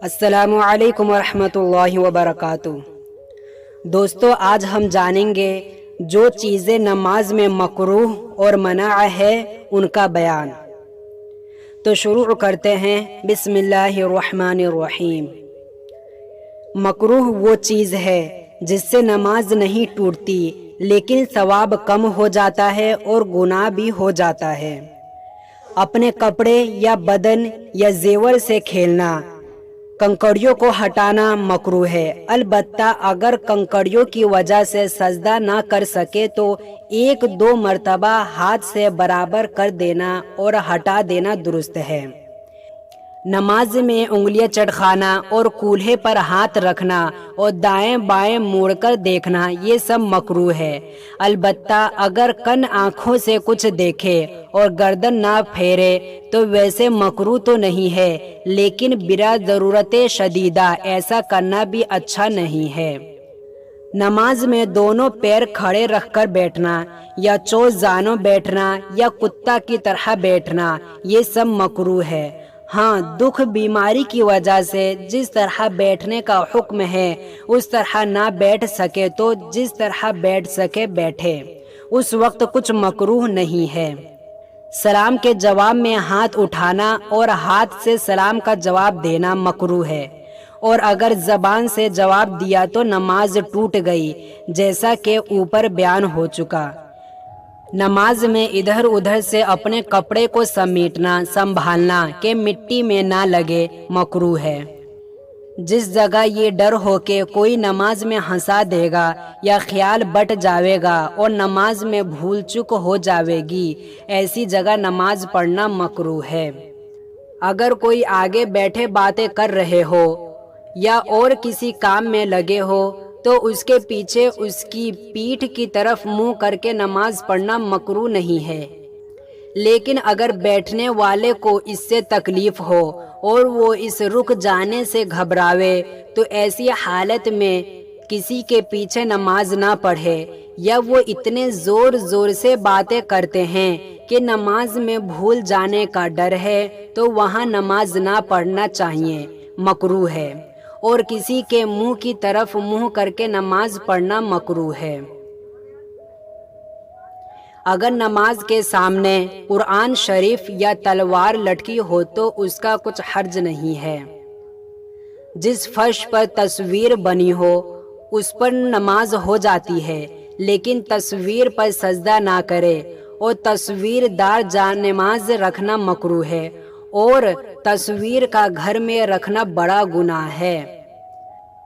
السلام علیکم ورحمۃ اللہ وبرکاتہ۔ دوستو، آج ہم جانیں گے جو چیزیں نماز میں مکروہ اور منع ہے ان کا بیان۔ تو شروع کرتے ہیں، بسم اللہ الرحمن الرحیم۔ مکروہ وہ چیز ہے جس سے نماز نہیں ٹوٹتی لیکن ثواب کم ہو جاتا ہے اور گناہ بھی ہو جاتا ہے۔ اپنے کپڑے یا بدن یا زیور سے کھیلنا، کنکڑیوں کو ہٹانا مکروہ ہے، البتہ اگر کنکڑیوں کی وجہ سے سجدہ نہ کر سکے تو 1-2 مرتبہ ہاتھ سے برابر کر دینا اور ہٹا دینا درست ہے۔ نماز میں انگلیاں چٹکانا اور کولہے پر ہاتھ رکھنا اور دائیں بائیں موڑ کر دیکھنا، یہ سب مکروہ ہے، البتہ اگر کن آنکھوں سے کچھ دیکھے اور گردن نہ پھیرے تو ویسے مکروہ تو نہیں ہے، لیکن بلا ضرورت شدیدہ ایسا کرنا بھی اچھا نہیں ہے۔ نماز میں دونوں پیر کھڑے رکھ کر بیٹھنا یا چوزانوں بیٹھنا یا کتا کی طرح بیٹھنا، یہ سب مکروہ ہے۔ ہاں، دکھ بیماری کی وجہ سے جس طرح بیٹھنے کا حکم ہے اس طرح نہ بیٹھ سکے تو جس طرح بیٹھ سکے بیٹھے، اس وقت کچھ مکروہ نہیں ہے۔ سلام کے جواب میں ہاتھ اٹھانا اور ہاتھ سے سلام کا جواب دینا مکروہ ہے، اور اگر زبان سے جواب دیا تو نماز ٹوٹ گئی، جیسا کہ اوپر بیان ہو چکا۔ نماز میں ادھر ادھر سے اپنے کپڑے کو سمیٹنا، سنبھالنا کہ مٹی میں نہ لگے، مکروہ ہے۔ جس جگہ یہ ڈر ہو کہ کوئی نماز میں ہنسا دے گا یا خیال بٹ جاوے گا اور نماز میں بھول چک ہو جاوے گی، ایسی جگہ نماز پڑھنا مکروہ ہے۔ اگر کوئی آگے بیٹھے باتیں کر رہے ہو یا اور کسی کام میں لگے ہو تو اس کے پیچھے اس کی پیٹھ کی طرف منہ کر کے نماز پڑھنا مکروہ نہیں ہے، لیکن اگر بیٹھنے والے کو اس سے تکلیف ہو اور وہ اس رک جانے سے گھبراوے تو ایسی حالت میں کسی کے پیچھے نماز نہ پڑھے، یا وہ اتنے زور زور سے باتیں کرتے ہیں کہ نماز میں بھول جانے کا ڈر ہے تو وہاں نماز نہ پڑھنا چاہیے، مکروہ ہے، اور کسی کے منہ کی طرف منہ کر کے نماز پڑھنا مکروہ ہے۔ اگر نماز کے سامنے قرآن شریف یا تلوار لٹکی ہو تو اس کا کچھ حرج نہیں ہے۔ جس فرش پر تصویر بنی ہو اس پر نماز ہو جاتی ہے، لیکن تصویر پر سجدہ نہ کرے، اور تصویر دار جانماز رکھنا مکروہ ہے، اور تصویر کا گھر میں رکھنا بڑا گناہ ہے۔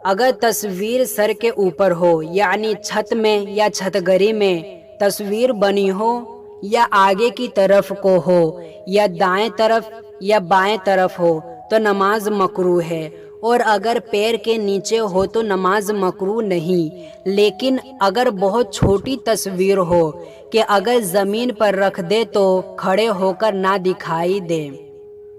اگر تصویر سر کے اوپر ہو، یعنی چھت میں یا چھت گری میں تصویر بنی ہو، یا آگے کی طرف کو ہو یا دائیں طرف یا بائیں طرف ہو تو نماز مکروہ ہے، اور اگر پیر کے نیچے ہو تو نماز مکروہ نہیں، لیکن اگر بہت چھوٹی تصویر ہو کہ اگر زمین پر رکھ دے تو کھڑے ہو کر نہ دکھائی دے،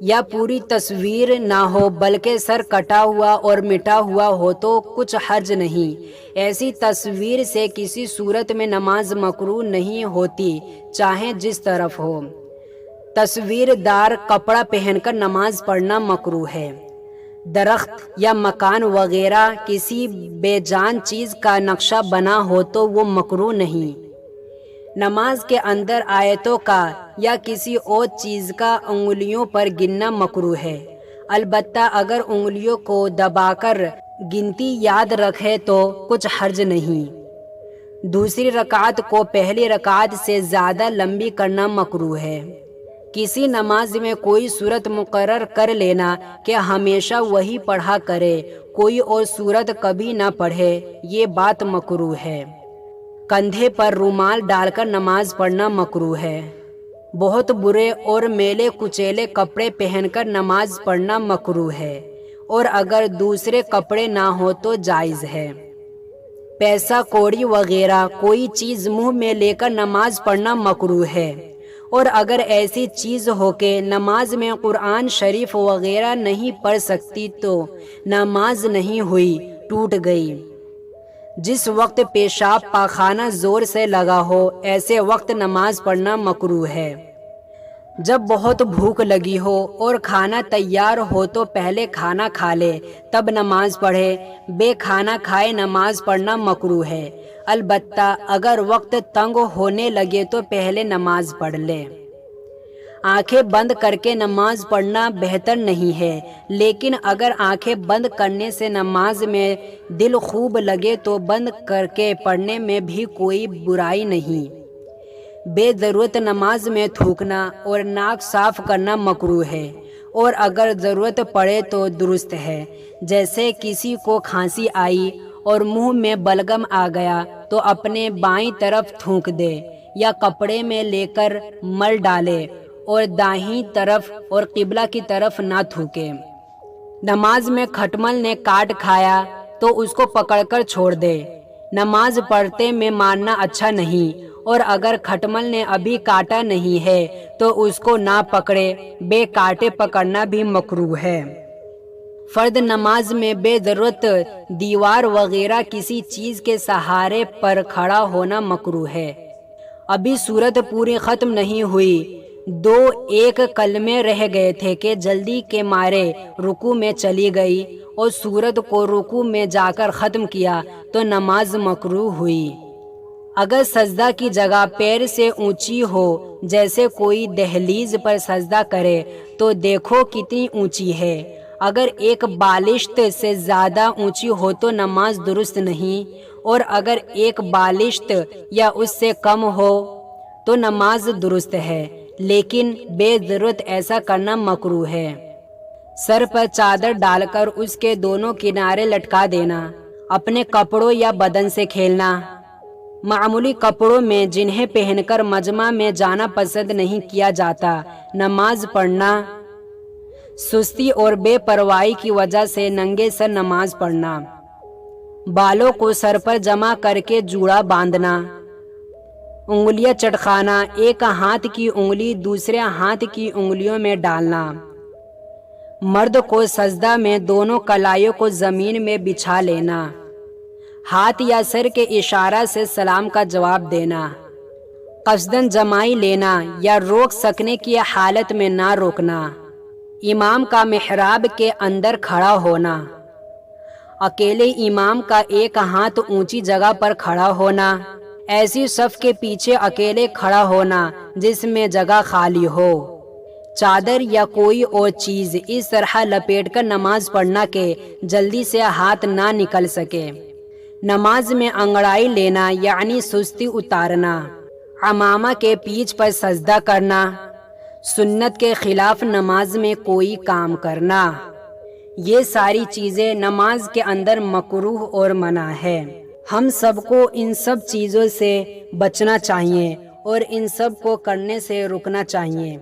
یا پوری تصویر نہ ہو بلکہ سر کٹا ہوا اور مٹا ہوا ہو تو کچھ حرج نہیں۔ ایسی تصویر سے کسی صورت میں نماز مکروہ نہیں ہوتی، چاہے جس طرف ہو۔ تصویر دار کپڑا پہن کر نماز پڑھنا مکروہ ہے۔ درخت یا مکان وغیرہ کسی بے جان چیز کا نقشہ بنا ہو تو وہ مکروہ نہیں۔ نماز کے اندر آیتوں کا یا کسی اور چیز کا انگلیوں پر گننا مکروہ ہے، البتہ اگر انگلیوں کو دبا کر گنتی یاد رکھے تو کچھ حرج نہیں۔ دوسری رکعت کو پہلی رکعت سے زیادہ لمبی کرنا مکروہ ہے۔ کسی نماز میں کوئی سورت مقرر کر لینا کہ ہمیشہ وہی پڑھا کرے، کوئی اور سورت کبھی نہ پڑھے، یہ بات مکروہ ہے۔ کندھے پر رومال ڈال کر نماز پڑھنا مکروہ ہے۔ بہت برے اور میلے کچیلے کپڑے پہن کر نماز پڑھنا مکروہ ہے، اور اگر دوسرے کپڑے نہ ہو تو جائز ہے۔ پیسہ کوڑی وغیرہ کوئی چیز منہ میں لے کر نماز پڑھنا مکروہ ہے، اور اگر ایسی چیز ہو کہ نماز میں قرآن شریف وغیرہ نہیں پڑھ سکتی تو نماز نہیں ہوئی، ٹوٹ گئی۔ جس وقت پیشاب پاخانہ زور سے لگا ہو ایسے وقت نماز پڑھنا مکروہ ہے۔ جب بہت بھوک لگی ہو اور کھانا تیار ہو تو پہلے کھانا کھا لے تب نماز پڑھے۔ بے کھانا کھائے نماز پڑھنا مکروہ ہے، البتہ اگر وقت تنگ ہونے لگے تو پہلے نماز پڑھ لے۔ آنکھیں بند کر کے نماز پڑھنا بہتر نہیں ہے، لیکن اگر آنکھیں بند کرنے سے نماز میں دل خوب لگے تو بند کر کے پڑھنے میں بھی کوئی برائی نہیں۔ بے ضرورت نماز میں تھوکنا اور ناک صاف کرنا مکروہ ہے، اور اگر ضرورت پڑے تو درست ہے، جیسے کسی کو کھانسی آئی اور منہ میں بلغم آ گیا تو اپنے بائیں طرف تھونک دے یا کپڑے میں لے کر مل ڈالے اور دائیں طرف اور قبلہ کی طرف نہ تھوکے۔ نماز میں کھٹمل نے کاٹ کھایا تو اس کو پکڑ کر چھوڑ دے۔ نماز پڑھتے میں مارنا اچھا نہیں، اور اگر کھٹمل نے ابھی کاٹا نہیں ہے تو اس کو نہ پکڑے، بے کاٹے پکڑنا بھی مکروہ ہے۔ فرد نماز میں بے ضرورت دیوار وغیرہ کسی چیز کے سہارے پر کھڑا ہونا مکروہ ہے۔ ابھی سورت پوری ختم نہیں ہوئی، 2-1 کلمے رہ گئے تھے کہ جلدی کے مارے رکوع میں چلی گئی اور سورت کو رکوع میں جا کر ختم کیا تو نماز مکروہ ہوئی۔ اگر سجدہ کی جگہ پیر سے اونچی ہو، جیسے کوئی دہلیز پر سجدہ کرے، تو دیکھو کتنی اونچی ہے۔ اگر ایک بالشت سے زیادہ اونچی ہو تو نماز درست نہیں، اور اگر ایک بالشت یا اس سے کم ہو تو نماز درست ہے، لیکن بے ضرورت ایسا کرنا مکروہ ہے۔ سر پر چادر ڈال کر اس کے دونوں کنارے لٹکا دینا، اپنے کپڑوں یا بدن سے کھیلنا۔ معمولی کپڑوں میں جنہیں پہن کر مجمع میں جانا پسند نہیں کیا جاتا، نماز پڑھنا۔ سستی اور بے پرواہی کی وجہ سے ننگے سر نماز پڑھنا۔ بالوں کو سر پر جمع کر کے جوڑا باندھنا۔ انگلیاں چٹکانا، ایک ہاتھ کی انگلی دوسرے ہاتھ کی انگلیوں میں ڈالنا۔ مرد کو سجدہ میں دونوں کلائیوں کو زمین میں بچھا لینا۔ ہاتھ یا سر کے اشارہ سے سلام کا جواب دینا۔ قصداً جمائی لینا یا روک سکنے کی حالت میں نہ روکنا۔ امام کا محراب کے اندر کھڑا ہونا۔ اکیلے امام کا ایک ہاتھ اونچی جگہ پر کھڑا ہونا۔ ایسی صف کے پیچھے اکیلے کھڑا ہونا جس میں جگہ خالی ہو۔ چادر یا کوئی اور چیز اس طرح لپیٹ کر نماز پڑھنا کہ جلدی سے ہاتھ نہ نکل سکے۔ نماز میں انگڑائی لینا یعنی سستی اتارنا۔ عمامہ کے پیچ پر سجدہ کرنا۔ سنت کے خلاف نماز میں کوئی کام کرنا۔ یہ ساری چیزیں نماز کے اندر مکروہ اور منع ہے۔ ہم سب کو ان سب چیزوں سے بچنا چاہیے اور ان سب کو کرنے سے رکنا چاہیے۔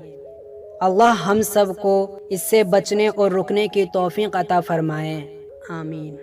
اللہ ہم سب کو اس سے بچنے اور رکنے کی توفیق عطا فرمائے، آمین۔